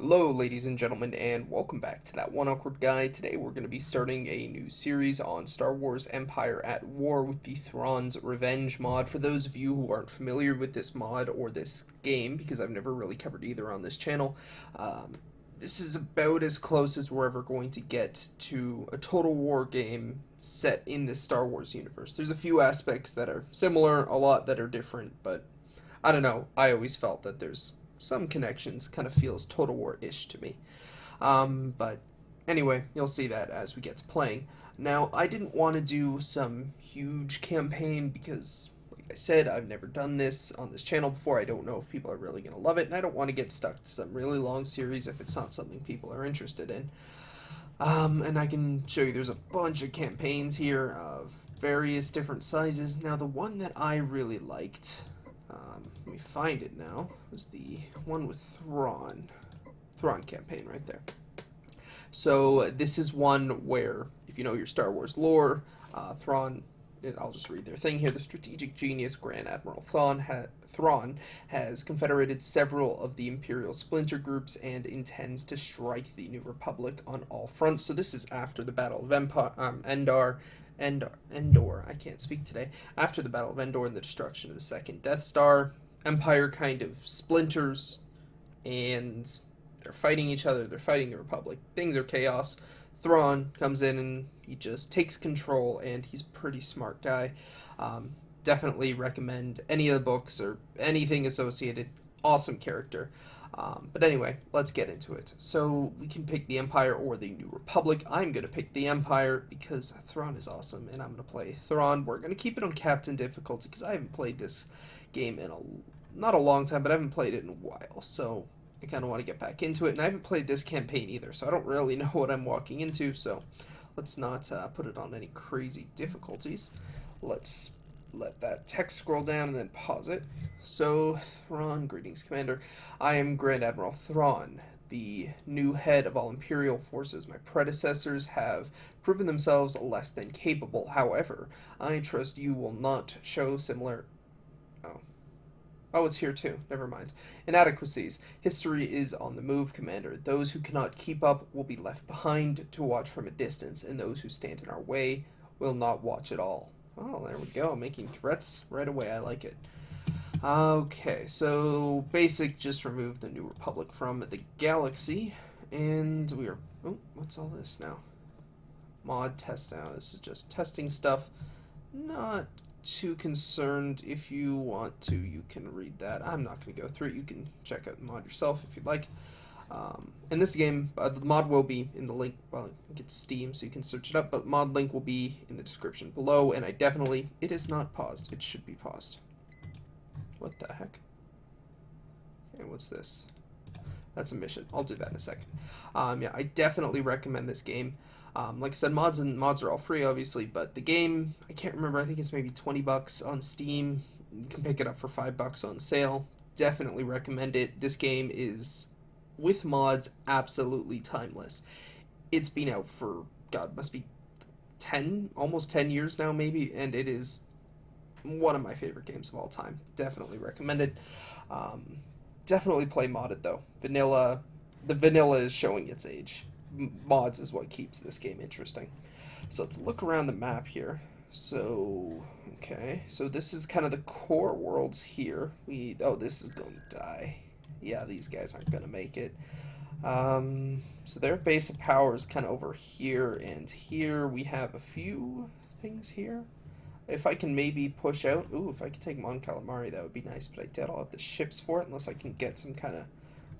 Hello, ladies and gentlemen, and welcome back to That One Awkward Guy. Today we're going to be starting a new series on Star Wars Empire at War with the Thrawn's Revenge mod. For those of you who aren't familiar with this mod or this game, because I've never really covered either on this channel, this is about as close as we're ever going to get to a Total War game set in this Star Wars universe. There's a few aspects that are similar, a lot that are different, but I don't know. I always felt that there's some connections. Kind of feels Total War-ish to me. But anyway, you'll see that as we get to playing. Now, I didn't want to do some huge campaign because, like I said, I've never done this on this channel before. I don't know if people are really going to love it, and I don't want to get stuck to some really long series if it's not something people are interested in. And I can show you there's a bunch of campaigns here of various different sizes. Now, the one that I really liked, let me find it now, was the one with Thrawn. Thrawn campaign right there. So this is one where, if you know your Star Wars lore, Thrawn, I'll just read their thing here, the strategic genius Grand Admiral Thrawn has confederated several of the Imperial splinter groups and intends to strike the New Republic on all fronts. So this is after the Battle of Endor, I can't speak today. After the Battle of Endor and the destruction of the second Death Star, Empire kind of splinters, and they're fighting each other, they're fighting the Republic. Things are chaos. Thrawn comes in and he just takes control, and he's a pretty smart guy. Definitely recommend any of the books or anything associated. Awesome character. But anyway, let's get into it. So we can pick the Empire or the New Republic. I'm going to pick the Empire because Thrawn is awesome, and I'm going to play Thrawn. We're going to keep it on Captain difficulty because I haven't played this game in not a long time, but I haven't played it in a while. So I kind of want to get back into it, and I haven't played this campaign either, so I don't really know what I'm walking into. So let's not put it on any crazy difficulties. Let's let that text scroll down and then pause it. So, Thrawn, greetings, Commander. I am Grand Admiral Thrawn, the new head of all Imperial forces. My predecessors have proven themselves less than capable. However, I trust you will not show similar. Oh, it's here too. Never mind. Inadequacies. History is on the move, Commander. Those who cannot keep up will be left behind to watch from a distance, and those who stand in our way will not watch at all. Oh, there we go. Making threats right away. I like it. Okay, so basic, just remove the New Republic from the galaxy, and we are. Oh, what's all this now? Mod test now. This is just testing stuff. Not too concerned. If you want to, you can read that. I'm not going to go through it. You can check out the mod yourself if you'd like. In this game, the mod will be in the link. Well, I think it's Steam, so you can search it up, but the mod link will be in the description below, and it is not paused. It should be paused. What the heck? Okay, what's this? That's a mission. I'll do that in a second. Yeah, I definitely recommend this game. Like I said, mods are all free, obviously, but the game, I can't remember, I think it's maybe 20 bucks on Steam. You can pick it up for 5 bucks on sale. Definitely recommend it. This game is, with mods, absolutely timeless. It's been out for, God, must be almost 10 years now, maybe, and it is one of my favorite games of all time. Definitely recommend it. Definitely play modded, though. The vanilla is showing its age. Mods is what keeps this game interesting. So let's look around the map here. So, okay. So this is kind of the core worlds here. Oh, this is going to die. Yeah, these guys aren't going to make it. So their base of power is kind of over here, and here we have a few things here. If I can maybe push out, if I could take Mon Calamari, that would be nice, but I doubt I'll have the ships for it unless I can get some kind of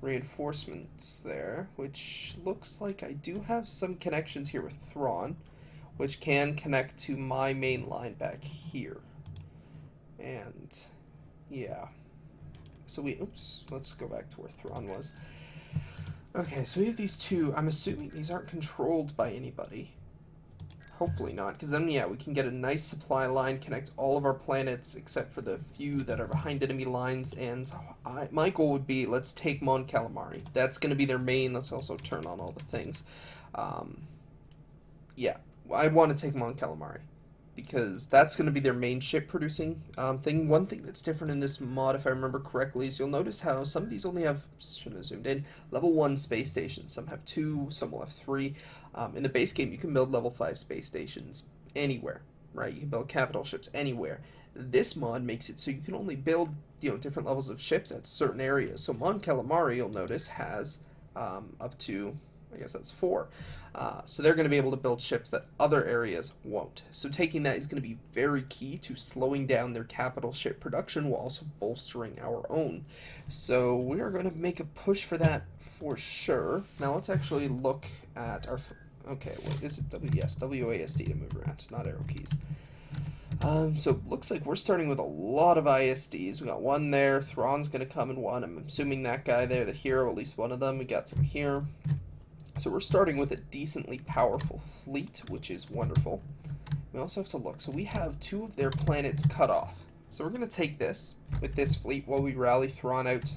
reinforcements there, which looks like I do have some connections here with Thrawn, which can connect to my main line back here. And yeah, so let's go back to where Thrawn was. Okay, so we have these two. I'm assuming these aren't controlled by anybody. Hopefully not, because then, yeah, we can get a nice supply line, connect all of our planets, except for the few that are behind enemy lines, and my goal would be, let's take Mon Calamari. That's going to be their main. Let's also turn on all the things. Yeah, I want to take Mon Calamari. because that's going to be their main ship producing thing. One thing that's different in this mod, if I remember correctly, is you'll notice how some of these only have, should have zoomed in, level 1 space stations. Some have 2, some will have 3. In the base game, you can build level 5 space stations anywhere, right? You can build capital ships anywhere. This mod makes it so you can only build, different levels of ships at certain areas. So Mon Calamari, you'll notice, has up to, I guess that's 4. So they're going to be able to build ships that other areas won't. So taking that is going to be very key to slowing down their capital ship production while also bolstering our own. So we are going to make a push for that for sure. Now let's actually look at our... Okay, what is it? Yes, WASD to move around, not arrow keys. So it looks like we're starting with a lot of ISDs. We got one there. Thrawn's going to come in one. I'm assuming that guy there, the hero, at least one of them. We got some here. So we're starting with a decently powerful fleet, which is wonderful. We also have to look. So we have 2 of their planets cut off. So we're going to take this with this fleet while we rally Thrawn out,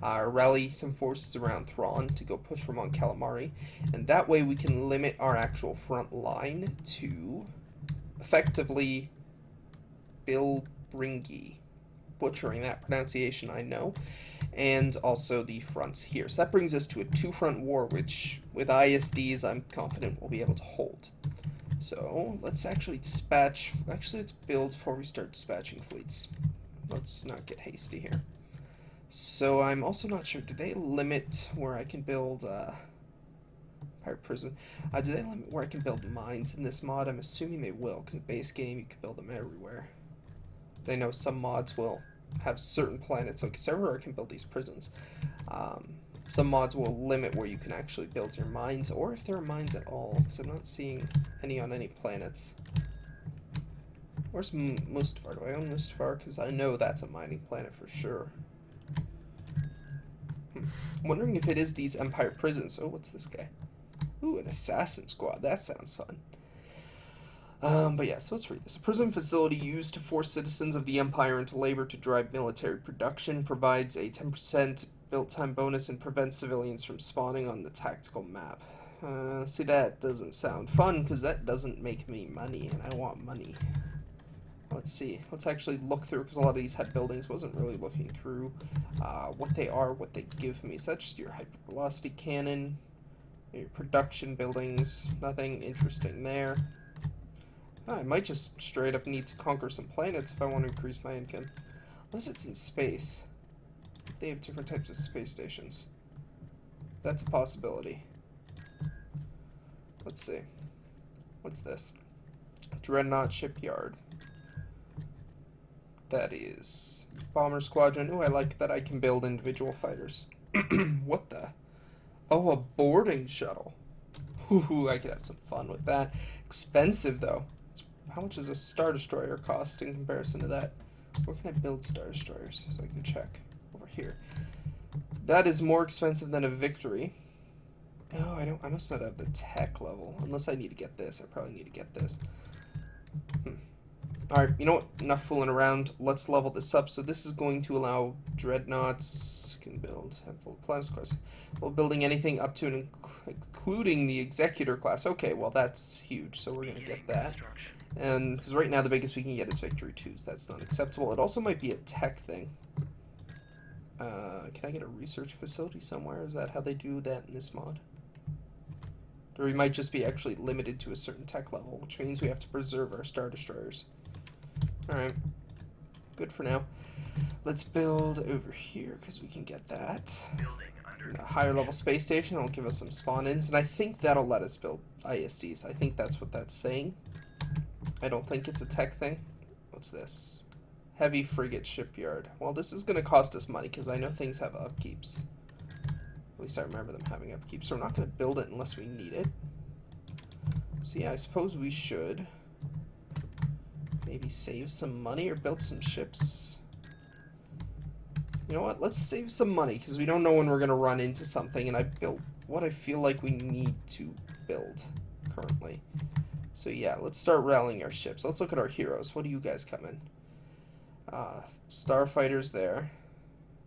rally some forces around Thrawn to go push for Mon Calamari. And that way we can limit our actual front line to effectively Bilbringi. Butchering that pronunciation, I know. And also the fronts here. So that brings us to a 2-front war, which with ISDs I'm confident we'll be able to hold. So let's actually dispatch, let's build before we start dispatching fleets. Let's not get hasty here. So I'm also not sure, do they limit where I can build Pirate Prison? Do they limit where I can build mines in this mod? I'm assuming they will, because in the base game you can build them everywhere. But I know some mods will have certain planets, like everywhere I can build these prisons. Some mods will limit where you can actually build your mines, or if there are mines at all, because I'm not seeing any on any planets. Where's Mustafar? Do I own Mustafar? Because I know that's a mining planet for sure. I'm wondering if it is these Empire prisons. Oh, what's this guy? Ooh, an assassin squad. That sounds fun. But yeah, so let's read this. A prison facility used to force citizens of the Empire into labor to drive military production, provides a 10% build time bonus, and prevents civilians from spawning on the tactical map. See, that doesn't sound fun, because that doesn't make me money, and I want money. Let's see. Let's actually look through, because a lot of these had buildings. Wasn't really looking through what they are, what they give me. So that's just your hypervelocity cannon, your production buildings. Nothing interesting there. I might just straight up need to conquer some planets if I want to increase my income. Unless it's in space. They have different types of space stations. That's a possibility. Let's see. What's this? Dreadnought Shipyard. That is Bomber Squadron. Ooh, I like that I can build individual fighters. What the? Oh, a boarding shuttle. Ooh, I could have some fun with that. Expensive, though. How much does a Star Destroyer cost in comparison to that? Where can I build Star Destroyers so I can check? Over here. That is more expensive than a Victory. Oh, I must not have the tech level. Unless I need to get this. I probably need to get this. Alright, you know what? Enough fooling around. Let's level this up. So this is going to allow dreadnoughts can build handful of planets quests. Well, building anything up to and including the Executor class. Okay, well that's huge. So we're going to get that. And because right now the biggest we can get is Victory 2s. That's not acceptable. It also might be a tech thing. Can I get a research facility somewhere? Is that how they do that in this mod? Or we might just be actually limited to a certain tech level, which means we have to preserve our Star Destroyers. Alright. Good for now. Let's build over here, because we can get that. A higher level space station will give us some spawn-ins, and I think that'll let us build ISDs. I think that's what that's saying. I don't think it's a tech thing. What's this? Heavy frigate shipyard. Well, this is going to cost us money, because I know things have upkeeps. At least I remember them having upkeep, so we're not going to build it unless we need it. So yeah, I suppose we should maybe save some money or build some ships. You know what? Let's save some money, because we don't know when we're going to run into something, and I built what I feel like we need to build currently. So yeah, let's start rallying our ships. Let's look at our heroes. What do you guys come in? Starfighter's there.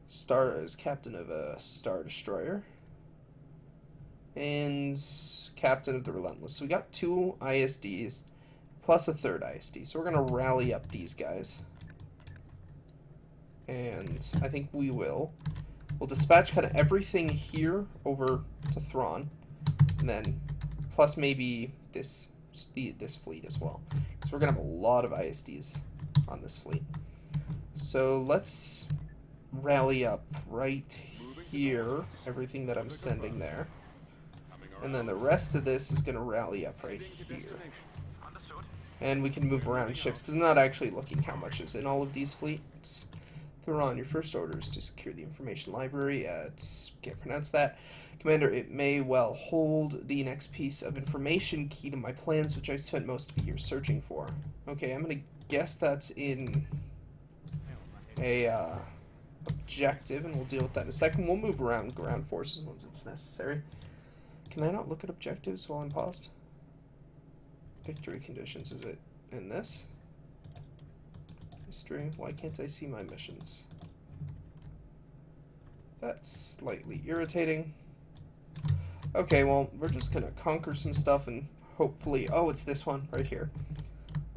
Star is captain of a Star Destroyer. And captain of the Relentless. So we got 2 ISDs, plus a third ISD. So we're going to rally up these guys. And I think we'll dispatch kind of everything here over to Thrawn. And then plus maybe this fleet as well. So we're going to have a lot of ISDs on this fleet. So let's rally up right here, everything that I'm sending there. And then the rest of this is going to rally up right here. And we can move around ships, because I'm not actually looking how much is in all of these fleets. Thrawn, your first order is to secure the information library at... can't pronounce that. Commander, it may well hold the next piece of information key to my plans, which I spent most of the year searching for. Okay, I'm going to guess that's in a objective, and we'll deal with that in a second. We'll move around ground forces once it's necessary. Can I not look at objectives while I'm paused? Victory conditions, is it in this? History, why can't I see my missions? That's slightly irritating. Okay, well, we're just gonna conquer some stuff and hopefully... oh, it's this one right here.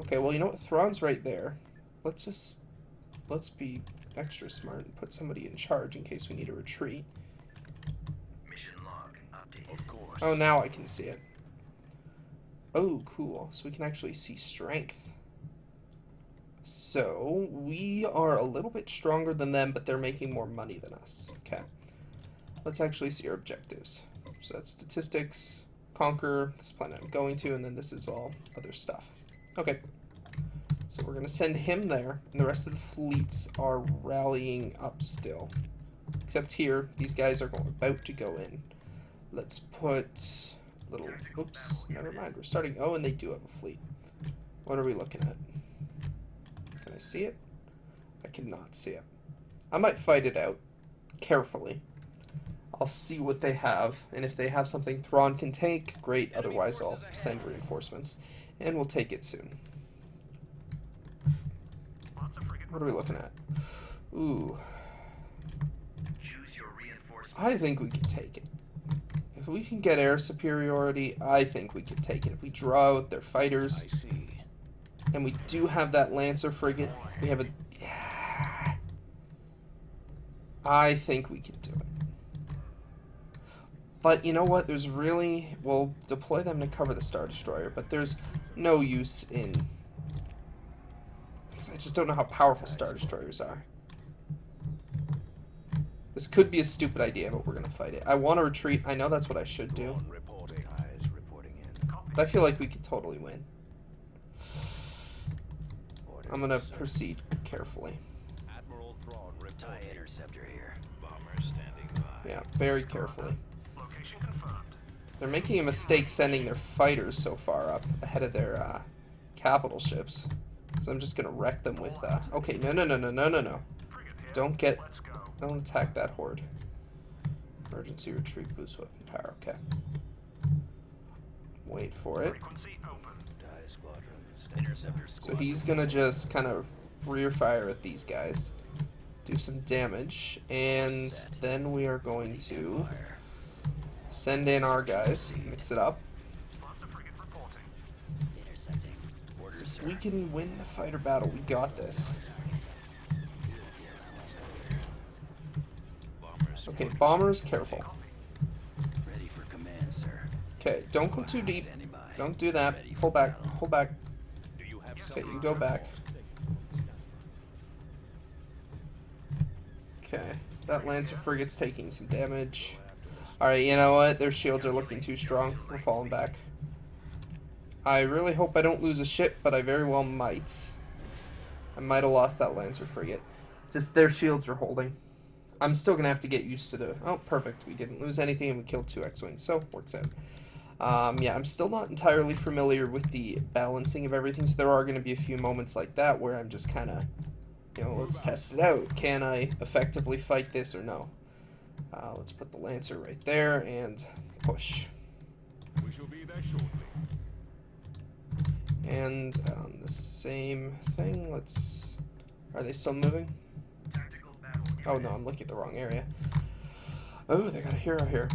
Okay, well, you know what? Thrawn's right there. Let's be extra smart and put somebody in charge in case we need a retreat. Mission log updated. Of course. Oh, now I can see it. Oh, cool. So we can actually see strength. So we are a little bit stronger than them, but they're making more money than us. Okay. Let's actually see our objectives. So that's statistics, conquer, this planet I'm going to, and then this is all other stuff. Okay. So we're going to send him there, and the rest of the fleets are rallying up still. Except here, these guys are about to go in. Let's put little... oops, never mind. We're starting... oh, and they do have a fleet. What are we looking at? Can I see it? I cannot see it. I might fight it out carefully. I'll see what they have, and if they have something Thrawn can take, great. Otherwise, I'll send reinforcements, and we'll take it soon. What are we looking at? Ooh. Choose your reinforcements. I think we can take it. If we can get air superiority, I think we can take it. If we draw out their fighters, I see. and we do have that Lancer frigate, we have a... yeah. I think we can do it. But you know what? There's really... we'll deploy them to cover the Star Destroyer, but there's no use in... because I just don't know how powerful Star Destroyers are. This could be a stupid idea, but we're going to fight it. I want to retreat. I know that's what I should do. Reporting. Eyes reporting in. But I feel like we could totally win. I'm going to proceed carefully. Admiral Thrawn TIE reporting. interceptor here. Bomber standing by. Yeah, very carefully. Location confirmed. They're making a mistake sending their fighters so far up ahead of their capital ships. So I'm just going to wreck them with... okay, no. Frigate here. Don't get... Let's go. don't attack that horde. Emergency retreat boost weapon power. Okay. Wait for it. Frequency open. TIE squadron Interceptor So squad. he's gonna just kind of rear fire at these guys, do some damage, and Set. then we are going to Fire. send in our guys, mix it up. Lots of frigate reporting. Intercepting. Orders, So if sir. we can win the fighter battle, we got this. bombers. Okay, bombers, careful. Ready for command, sir. Okay, don't go too deep. Standing by. Don't do that. Ready for Pull back. battle. Pull back. Do you have Okay, something you go to back. report? Okay, that Lancer frigate's taking some damage. Alright, you know what? Their shields are looking too strong. We're falling back. I really hope I don't lose a ship, but I very well might. I might have lost that Lancer frigate. Just their shields are holding. I'm still going to have to get used to the... oh, perfect. We didn't lose anything and we killed 2 X-Wings, so works out. Yeah, I'm still not entirely familiar with the balancing of everything, so there are going to be a few moments like that where I'm just kind of... you know, let's test it out. Can I effectively fight this or no? Let's put the Lancer right there and push. We shall be there shortly. And the same thing, let's... are they still moving? Tactical battle. Oh no, I'm looking at the wrong area. Oh, they got a hero here.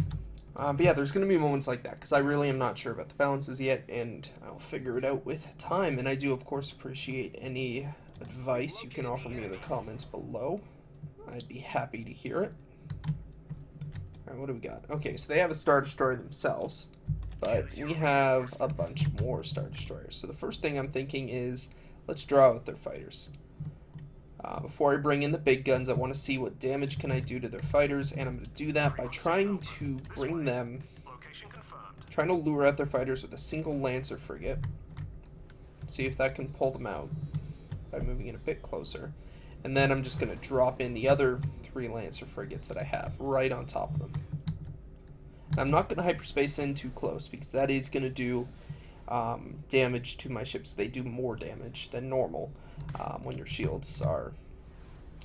But yeah, there's going to be moments like that, because I really am not sure about the balances yet, and I'll figure it out with time. And I do, of course, appreciate any advice you can offer me in the comments below. I'd be happy to hear it. Alright, what do we got? Okay, so they have a Star Destroyer themselves, but we have a bunch more Star Destroyers. So the first thing I'm thinking is, let's draw out their fighters. Before I bring in the big guns, I want to see what damage can I do to their fighters, and I'm going to do that by trying to bring them, Location confirmed. trying to lure out their fighters with a single Lancer frigate. See if that can pull them out by moving it a bit closer. And then I'm just going to drop in the other 3 Lancer frigates that I have right on top of them. I'm not going to hyperspace in too close, because that is going to do damage to my ships. They do more damage than normal when your shields are,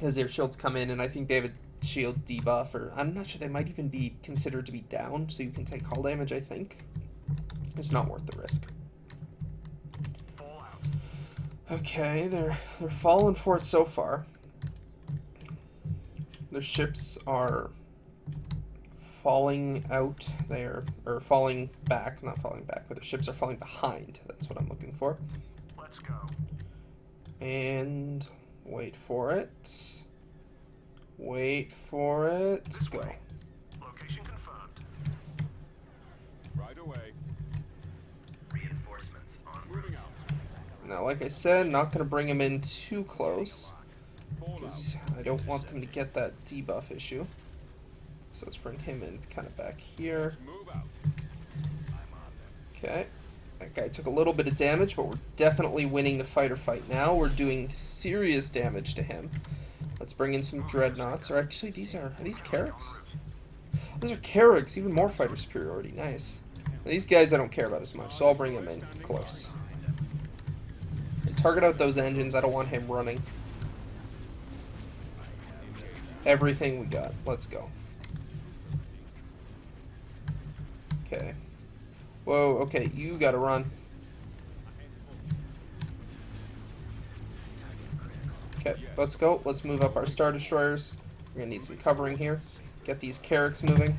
as their shields come in, and I think they have a shield debuff, or I'm not sure, they might even be considered to be down, so you can take hull damage, I think. It's not worth the risk. Fall out. Okay, they're falling for it so far. Their ships are falling out there, or falling back, not falling back, but their ships are falling behind. That's what I'm looking for. Let's go. And wait for it. Wait for it. This Go. way. Location confirmed. Right away. Reinforcements on Moving out. Now, like I said, not going to bring him in too close, Fall out. because I don't want them to get that debuff issue. So let's bring him in kind of back here. Move out. Okay. That guy took a little bit of damage, but we're definitely winning the fighter fight now. We're doing serious damage to him. Let's bring in some dreadnoughts. Or actually, are these Carracks? Those are Carracks, even more fighter superiority. Nice. Now, these guys I don't care about as much, so I'll bring them in close. And target out those engines. I don't want him running. Everything we got. Let's go. Okay. Whoa, okay, you gotta run. Okay, let's go. Let's move up our Star Destroyers. We're gonna need some covering here. Get these Carracks moving.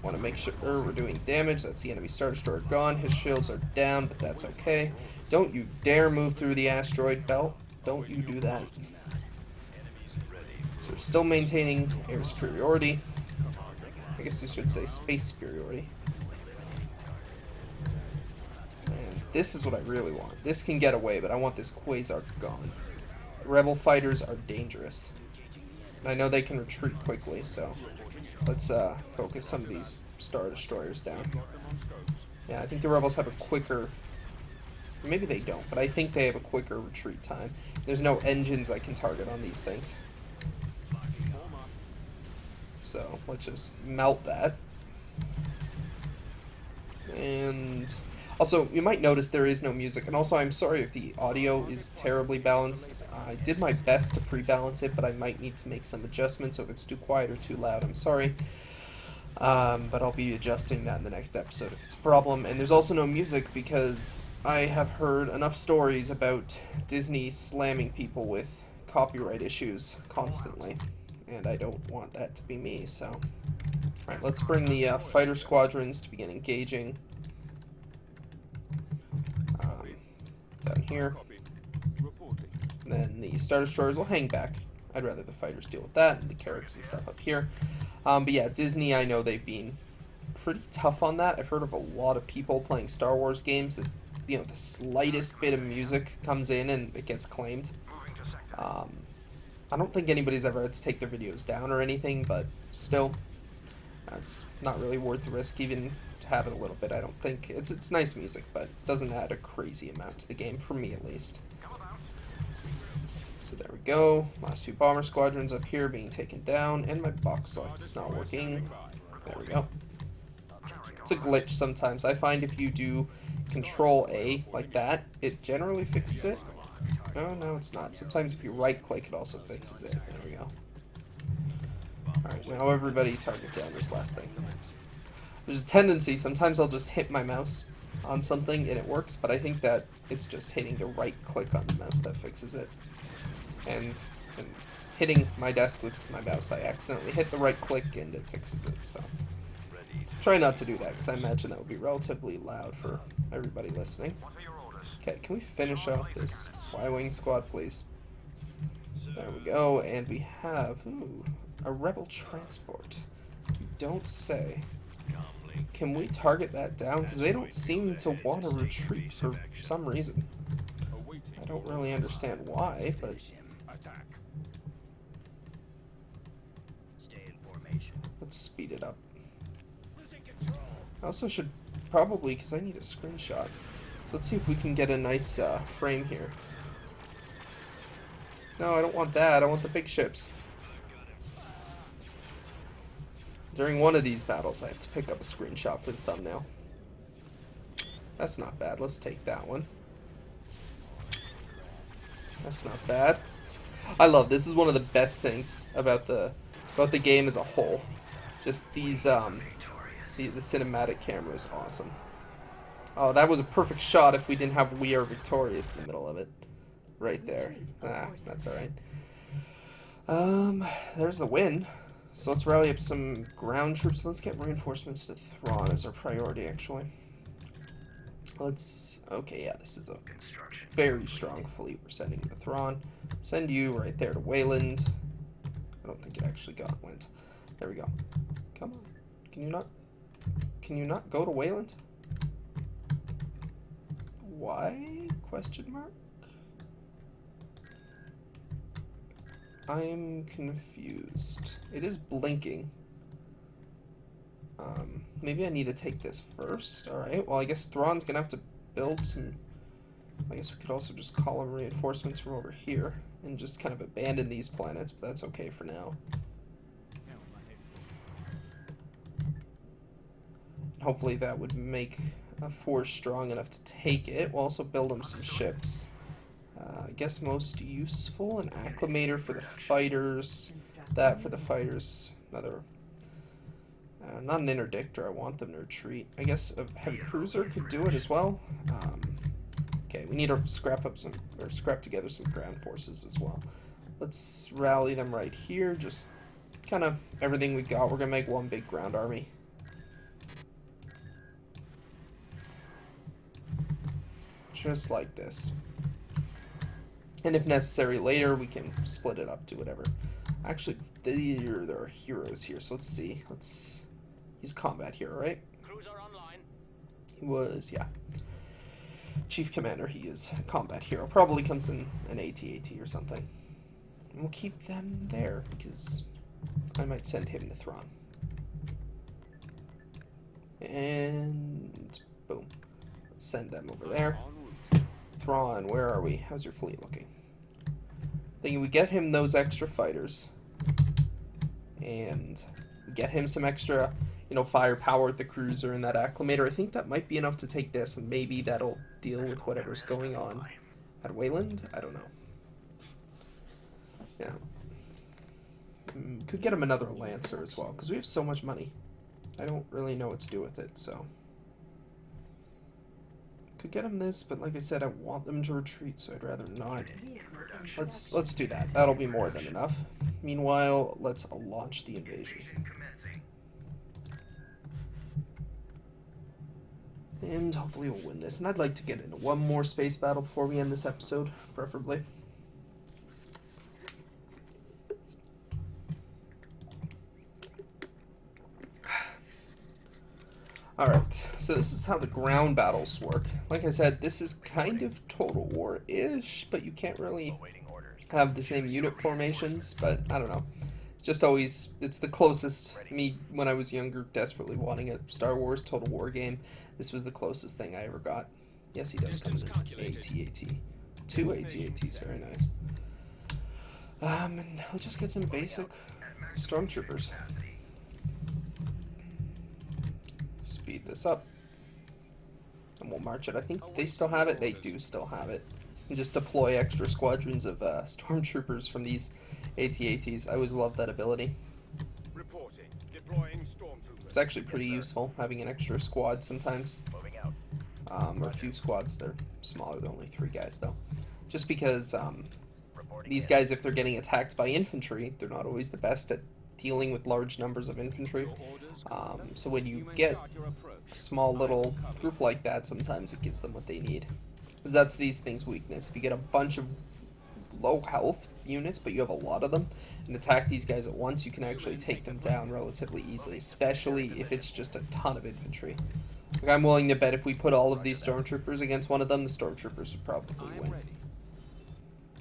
Want to make sure we're doing damage. That's the enemy Star Destroyer gone. His shields are down, but that's okay. Don't you dare move through the asteroid belt. Don't you do that. So we're still maintaining air superiority. I guess you should say space superiority. And this is what I really want. This can get away, but I want this Quasar gone. Rebel fighters are dangerous. And I know they can retreat quickly, so let's focus some of these Star Destroyers down. Yeah, I think the Rebels have a quicker... Maybe they don't, but I think they have a quicker retreat time. There's no engines I can target on these things. So let's just melt that. And also, you might notice there is no music. And also, I'm sorry if the audio is terribly balanced. I did my best to pre-balance it, but I might need to make some adjustments. So if it's too quiet or too loud, I'm sorry. But I'll be adjusting that in the next episode if it's a problem. And there's also no music because I have heard enough stories about Disney slamming people with copyright issues constantly. And I don't want that to be me, so... Alright, let's bring the fighter squadrons to begin engaging. Down here. And then the Star Destroyers will hang back. I'd rather the fighters deal with that, and the Carracks and stuff up here. But yeah, Disney, I know they've been pretty tough on that. I've heard of a lot of people playing Star Wars games that, you know, the slightest bit of music comes in and it gets claimed. Moving to sector. I don't think anybody's ever had to take their videos down or anything, but still, it's not really worth the risk even to have it a little bit. I don't think it's nice music, but it doesn't add a crazy amount to the game, for me at least. Come about. So there we go. Last few bomber squadrons up here being taken down, and my box select is not working. There we go. It's a glitch sometimes. I find if you do Control A like that, it generally fixes it. Oh, no, it's not. Sometimes if you right-click, it also fixes it. There we go. Alright, now everybody target down this last thing. There's a tendency, sometimes I'll just hit my mouse on something and it works, but I think that it's just hitting the right-click on the mouse that fixes it. And hitting my desk with my mouse, I accidentally hit the right-click and it fixes it, so... Try not to do that, because I imagine that would be relatively loud for everybody listening. What are your orders? Okay, can we finish off this Y-Wing squad, please? There we go, and we have, ooh, a rebel transport. You don't say. Can we target that down? Because they don't seem to want to retreat for some reason. I don't really understand why, but Attack. Stay in formation. let's speed it up. I also should probably, because I need a screenshot. So let's see if we can get a nice frame here. No, I don't want that. I want the big ships. During one of these battles, I have to pick up a screenshot for the thumbnail. That's not bad. Let's take that one. That's not bad. I love this. Is one of the best things about the game as a whole. Just these the cinematic camera is awesome. Oh, that was a perfect shot if we didn't have "We Are Victorious" in the middle of it. Right there. Ah, that's alright. There's the win. So let's rally up some ground troops. Let's get reinforcements to Thrawn as our priority, actually. Let's... Okay, yeah, this is a very strong fleet we're sending to Thrawn. Send you right there to Wayland. I don't think it actually went. There we go. Come on. Can you not go to Wayland? Why? Question mark? I'm confused. It is blinking. Maybe I need to take this first. Alright, well I guess Thrawn's gonna have to build some... I guess we could also just call him reinforcements from over here and just kind of abandon these planets, but that's okay for now. Hopefully that would make a force strong enough to take it. We'll also build him some ships. I guess most useful, an acclimator for the fighters. That for the fighters. Another... not an interdictor, I want them to retreat. I guess a heavy cruiser could do it as well. Okay, we need to scrap together some ground forces as well. Let's rally them right here. Just kind of everything we got. We're gonna make one big ground army. Just like this. And if necessary later, we can split it up to whatever. Actually, there are heroes here, so let's see. He's a combat hero, right? Cruiser online. He was, yeah. Chief Commander, he is a combat hero. Probably comes in an AT-AT or something. And we'll keep them there, because I might send him to Thrawn. And boom. Let's send them over there. Thrawn, where are we? How's your fleet looking? Thinking we get him those extra fighters. And get him some extra, firepower with the cruiser and that acclimator. I think that might be enough to take this, and maybe that'll deal with whatever's going on at Wayland. I don't know. Yeah. Could get him another Lancer as well, because we have so much money. I don't really know what to do with it, so... Could get him this, but like I said, I want them to retreat, so I'd rather not. Let's do that. That'll be more than enough. Meanwhile, let's launch the invasion. And hopefully we'll win this. And I'd like to get into one more space battle before we end this episode, preferably. Alright, so this is how the ground battles work. Like I said, this is kind of Total War-ish, but you can't really have the same unit formations, but I don't know. Just always, it's the closest, me when I was younger, desperately wanting a Star Wars Total War game, this was the closest thing I ever got. Yes, he does come in AT-AT. 2 AT-ATs, very nice. And let's just get some basic stormtroopers. Speed this up. And we'll march it. I think they still have it. They do still have it. And just deploy extra squadrons of stormtroopers from these AT-ATs. I always loved that ability. Reporting. Deploying stormtroopers. It's actually pretty useful, having an extra squad sometimes. Moving out. Or a few squads. They're smaller. They're only 3 guys, though. Just because these guys, if they're getting attacked by infantry, they're not always the best at dealing with large numbers of infantry. So when you get a small little group like that, sometimes it gives them what they need. Because that's these things' weakness. If you get a bunch of low health units, but you have a lot of them, and attack these guys at once, you can actually take them down relatively easily, especially if it's just a ton of infantry. Like, I'm willing to bet if we put all of these stormtroopers against one of them, the stormtroopers would probably win.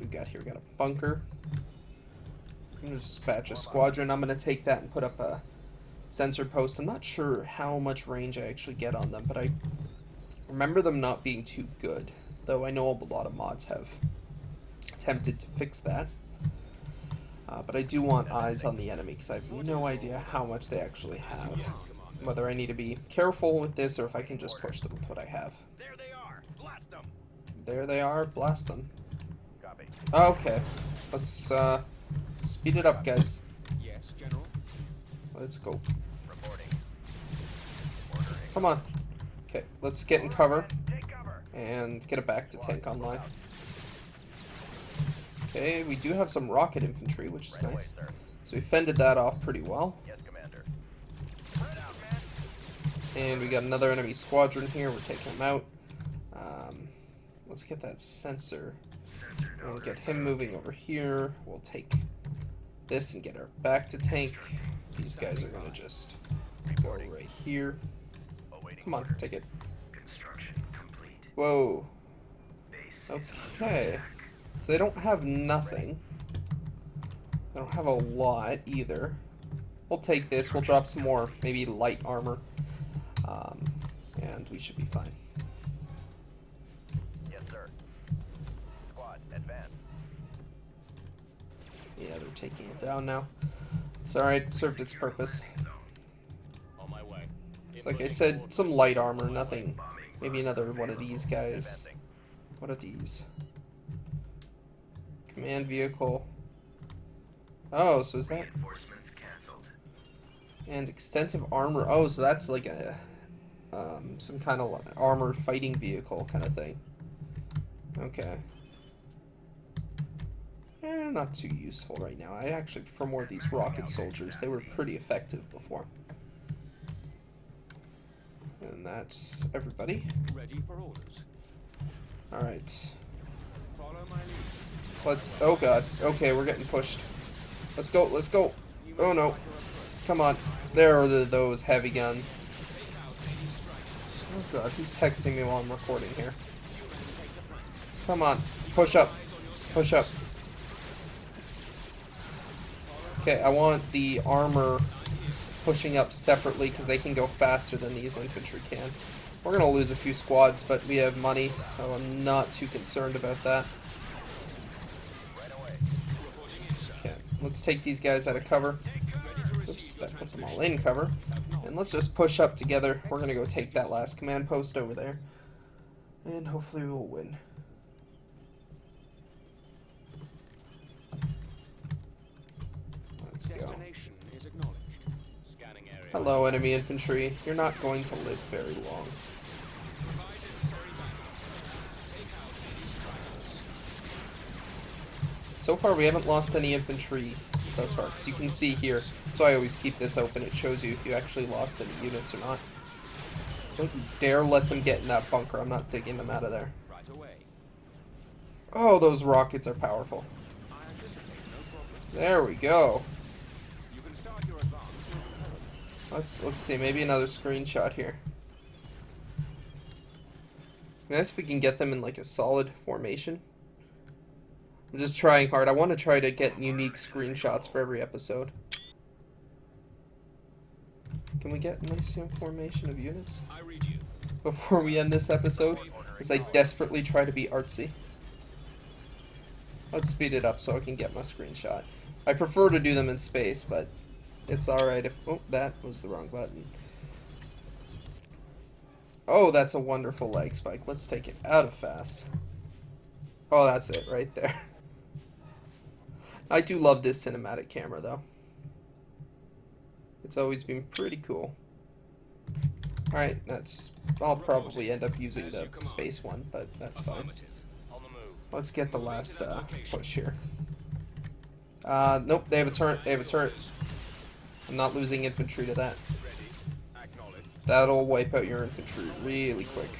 We got here, we got a bunker. I'm going to dispatch a squadron. I'm going to take that and put up a sensor post. I'm not sure how much range I actually get on them, but I remember them not being too good, though I know a lot of mods have attempted to fix that. But I do want eyes on the enemy, because I have no idea how much they actually have. Whether I need to be careful with this, or if I can just push them with what I have. There they are. Blast them. There they are. Blast them. Copy. Okay. Let's speed it up, guys. Yes, General. Let's go. Reporting. Come on. Okay, let's get in cover Take cover. and get it back to tank online. Okay, we do have some rocket infantry, which is Right away, nice. sir. So we fended that off pretty well. Yes, Commander. Spread out, man. And we got another enemy squadron here. We're taking them out. Let's get that sensor and get him moving over here. We'll take this and get our back to tank. These guys are gonna just go right here. Awaiting Come on, order. take it. Construction complete. Whoa. Base is Okay. So they don't have nothing. They don't have a lot either. We'll take this. We'll drop some more, maybe light armor. And we should be fine. Yes, sir. Squad, advance. Yeah, they're taking it down now. It's alright, it served its purpose. On my way. So like I said, some light armor, nothing. Maybe another one of these guys. Advancing. What are these? Command vehicle. Oh, so is that... Reinforcements canceled. And extensive armor. Oh, so that's like a... some kind of armored fighting vehicle kind of thing. Okay. Not too useful right now. I actually prefer more of these rocket soldiers. They were pretty effective before. And that's everybody. Ready for orders. Alright. Follow my lead. Let's... Oh god. Okay, we're getting pushed. Let's go, let's go. Oh no. Come on. There are those heavy guns. Oh god, who's texting me while I'm recording here? Come on. Push up. Push up. Okay, I want the armor pushing up separately because they can go faster than these infantry can. We're going to lose a few squads, but we have money, so I'm not too concerned about that. Okay, let's take these guys out of cover. Oops, that put them all in cover. And let's just push up together. We're going to go take that last command post over there. And hopefully we'll win. Let's go. Destination is acknowledged. Scanning area. Hello, enemy infantry. You're not going to live very long. So far, we haven't lost any infantry thus far, because you can see here. So I always keep this open. It shows you if you actually lost any units or not. Don't you dare let them get in that bunker. I'm not digging them out of there. Right away. Oh, those rockets are powerful. I anticipate no problem. There we go. You can start your advance. Let's see. Maybe another screenshot here. Nice if we can get them in like a solid formation. I'm just trying hard. I want to try to get unique screenshots for every episode. Can we get a nice formation of units I read you. before we end this episode? As I desperately try to be artsy. Let's speed it up so I can get my screenshot. I prefer to do them in space, but it's alright if... Oh, that was the wrong button. Oh, that's a wonderful leg spike. Let's take it out of fast. Oh, that's it right there. I do love this cinematic camera, though. It's always been pretty cool. Alright, that's... I'll probably end up using the space one, but that's fine. Affirmative. On the move. Let's get the last push here. Nope, they have a turret. They have a turret. I'm not losing infantry to that. Ready. Acknowledged. That'll wipe out your infantry really quick.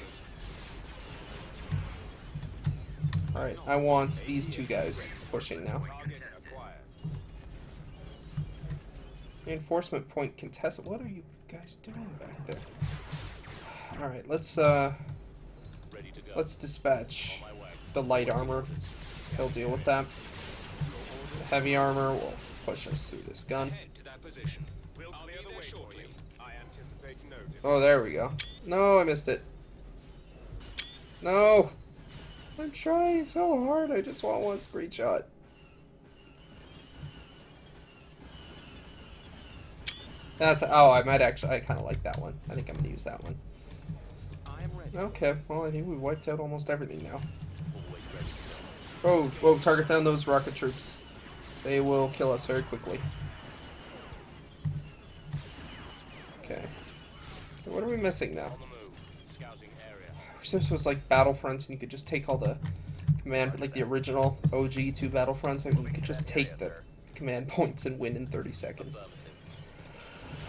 Alright, I want these two guys pushing now. Target acquired. Reinforcement point contested. What are you guys doing back there? Alright, let's Ready to go. dispatch On my way. the light armor. He'll deal with that. The heavy armor will push us through this gun. Head to that position. We'll clear the way shortly. I anticipate no difficulty. Oh, there we go. No, I missed it. No! I'm trying so hard, I just want one screenshot. That's, oh, I might actually, I kind of like that one. I think I'm going to use that one. I am ready. Okay, well, I think we've wiped out almost everything now. Oh, whoa, target down those rocket troops. They will kill us very quickly. Okay. What are we missing now? On the move. Scouting area. I wish this was like Battlefronts and you could just take all the command, like the original OG 2 Battlefronts, and you could just take the command points and win in 30 seconds.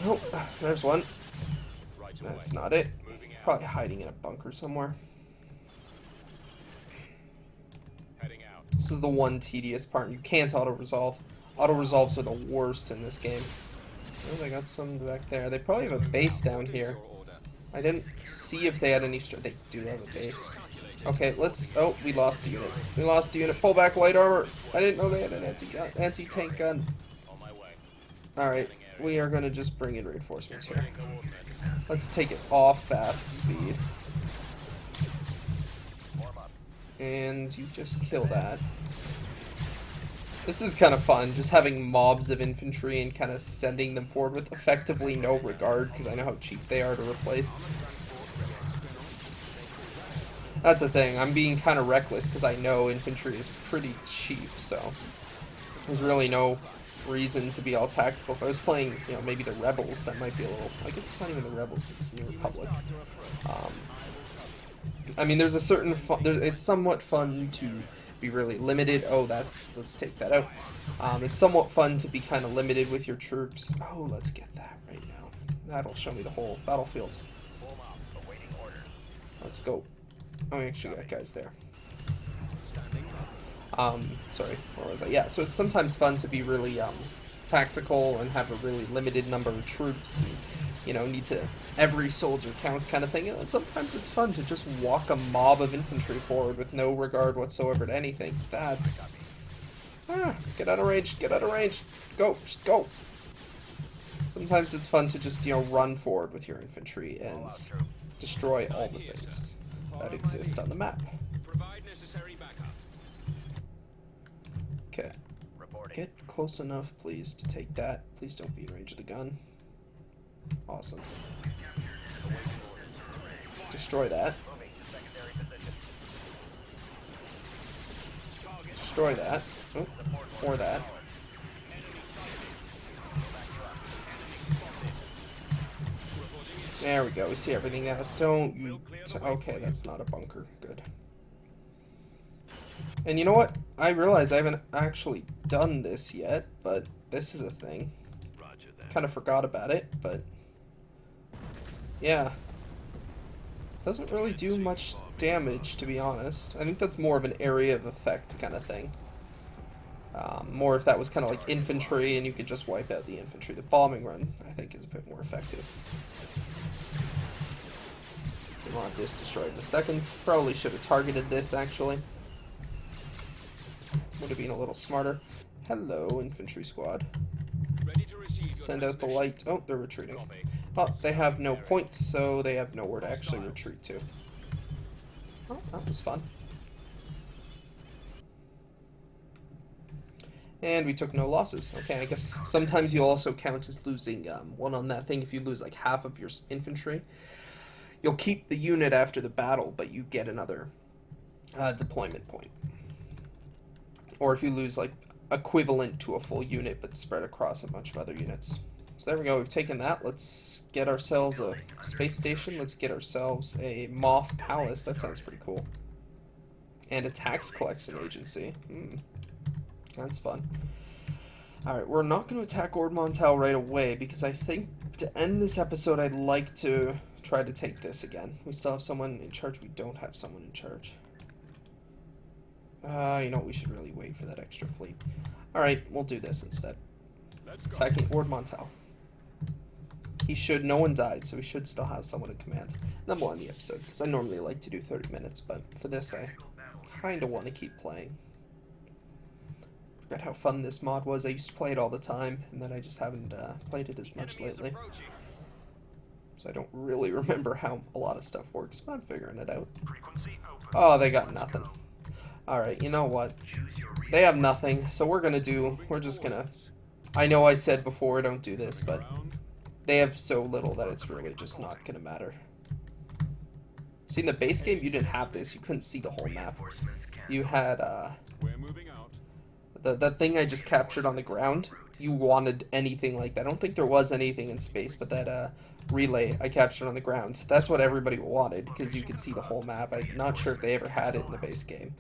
Oh, there's one. Right away. That's not it. Moving out. Probably hiding in a bunker somewhere. Heading out. This is the one tedious part. You can't auto-resolve. Auto-resolves are the worst in this game. Oh, they got some back there. They probably have a base down here. I didn't see if they had any... They do have a base. Okay, let's... Oh, we lost a unit. We lost a unit. Pull back light armor. I didn't know they had an anti-tank gun. On my way. Alright, we are going to just bring in reinforcements here. Coordinates. Let's take it off fast speed. And you just kill that. This is kind of fun, just having mobs of infantry and kind of sending them forward with effectively no regard, because I know how cheap they are to replace. That's the thing, I'm being kind of reckless because I know infantry is pretty cheap, so there's really no reason to be all tactical. If I was playing, you know, maybe the Rebels, that might be a little... I guess it's not even the Rebels, it's the Republic. I mean, there's a certain fun... It's somewhat fun to be really limited. Oh, let's take that out. It's somewhat fun to be kind of limited with your troops. Oh, let's get that right now. That'll show me the whole battlefield. Let's go. Oh, we actually got guys there. Sorry, where was I? Yeah, so it's sometimes fun to be really tactical and have a really limited number of troops. And, you know, need to... Every soldier counts kind of thing. And sometimes it's fun to just walk a mob of infantry forward with no regard whatsoever to anything. That's... get out of range, get out of range. Go, just go. Sometimes it's fun to just, you know, run forward with your infantry and destroy all the things that exist on the map. Provide necessary backup. Okay. Get close enough, please, to take that. Please don't be in range of the gun. Awesome. Destroy that. Destroy that. Oh, or that. There we go. We see everything now. Don't you... Okay, that's not a bunker. Good. And you know what? I realize I haven't actually done this yet, but this is a thing. Roger that. Kind of forgot about it, but... Yeah. Doesn't really do much damage, to be honest. I think that's more of an area of effect kind of thing. More if that was kind of like infantry and you could just wipe out the infantry. The bombing run, I think, is a bit more effective. We want this destroyed in a second. Probably should have targeted this, actually. Would have been a little smarter. Hello, infantry squad. Ready to receive your Send out the light. Oh, they're retreating. Copy. Oh, they have no points, so they have nowhere to actually retreat to. Oh, that was fun. And we took no losses. Okay, I guess sometimes you'll also count as losing one on that thing. If you lose like half of your infantry, you'll keep the unit after the battle, but you get another deployment point. Or if you lose like equivalent to a full unit, but spread across a bunch of other units. So there we go, we've taken that. Let's get ourselves a space station. Let's get ourselves a Moth Palace. That sounds pretty cool. And a tax collection agency. That's fun. Alright, we're not going to attack Ord Montal right away because I think to end this episode I'd like to try to take this again. We still have someone in charge. We don't have someone in charge. You know what? We should really wait for that extra fleet. Alright, we'll do this instead. Attacking Ord Montal. He should. No one died, so we should still have someone in command. And then we'll end the episode, because I normally like to do 30 minutes, but for this I kind of want to keep playing. Forgot how fun this mod was. I used to play it all the time, and then I just haven't played it as much lately. So I don't really remember how a lot of stuff works, but I'm figuring it out. Frequency open. Oh, they got nothing. Alright, you know what? They have nothing, so we're just gonna... I know I said before don't do this, but they have so little that it's really just not gonna matter. See, in the base game, you didn't have this. You couldn't see the whole map. You had, We're moving out. that thing I just captured on the ground. You wanted anything like that. I don't think there was anything in space, but that, relay I captured on the ground. That's what everybody wanted, because you could see the whole map. I'm not sure if they ever had it in the base game.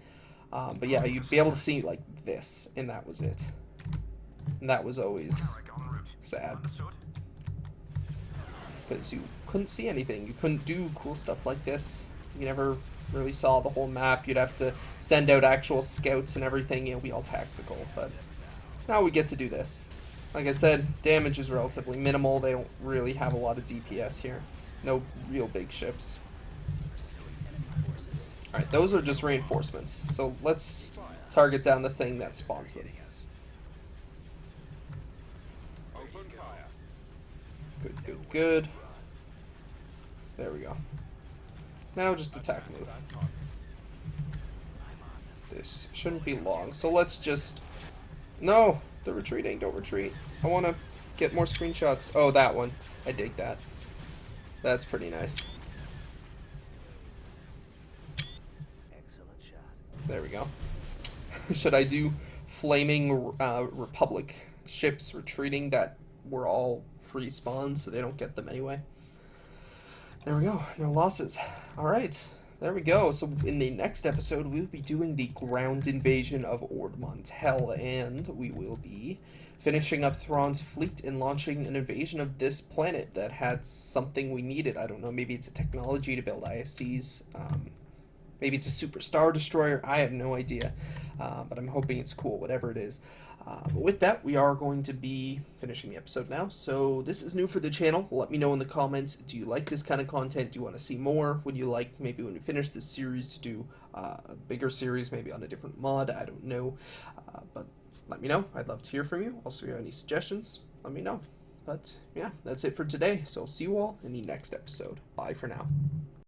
But yeah, you'd be able to see, like, this, and that was it. And that was always sad. Because you couldn't see anything. You couldn't do cool stuff like this. You never really saw the whole map. You'd have to send out actual scouts and everything. It'll be all tactical. But now we get to do this. Like I said, damage is relatively minimal. They don't really have a lot of DPS here. No real big ships. Alright, those are just reinforcements. So let's target down the thing that spawns them. Open fire. Good, good, good. There we go. Now just attack move. This shouldn't be long, so let's just... No! They're retreating, don't retreat. I want to get more screenshots. Oh, that one. I dig that. That's pretty nice. Excellent shot. There we go. Should I do flaming Republic ships retreating that were all free spawns so they don't get them anyway? There we go. No losses. Alright. There we go. So in the next episode, we'll be doing the ground invasion of Ord Montal, and we will be finishing up Thrawn's fleet and launching an invasion of this planet that had something we needed. I don't know. Maybe it's a technology to build ISDs. Maybe it's a super star destroyer. I have no idea. But I'm hoping it's cool, whatever it is. But with that, we are going to be finishing the episode now. So this is new for the channel. Let me know in the comments. Do you like this kind of content? Do you want to see more? Would you like, maybe when we finish this series, to do a bigger series, maybe on a different mod? I don't know. But let me know. I'd love to hear from you. Also, if you have any suggestions, let me know. But yeah, that's it for today. So I'll see you all in the next episode. Bye for now.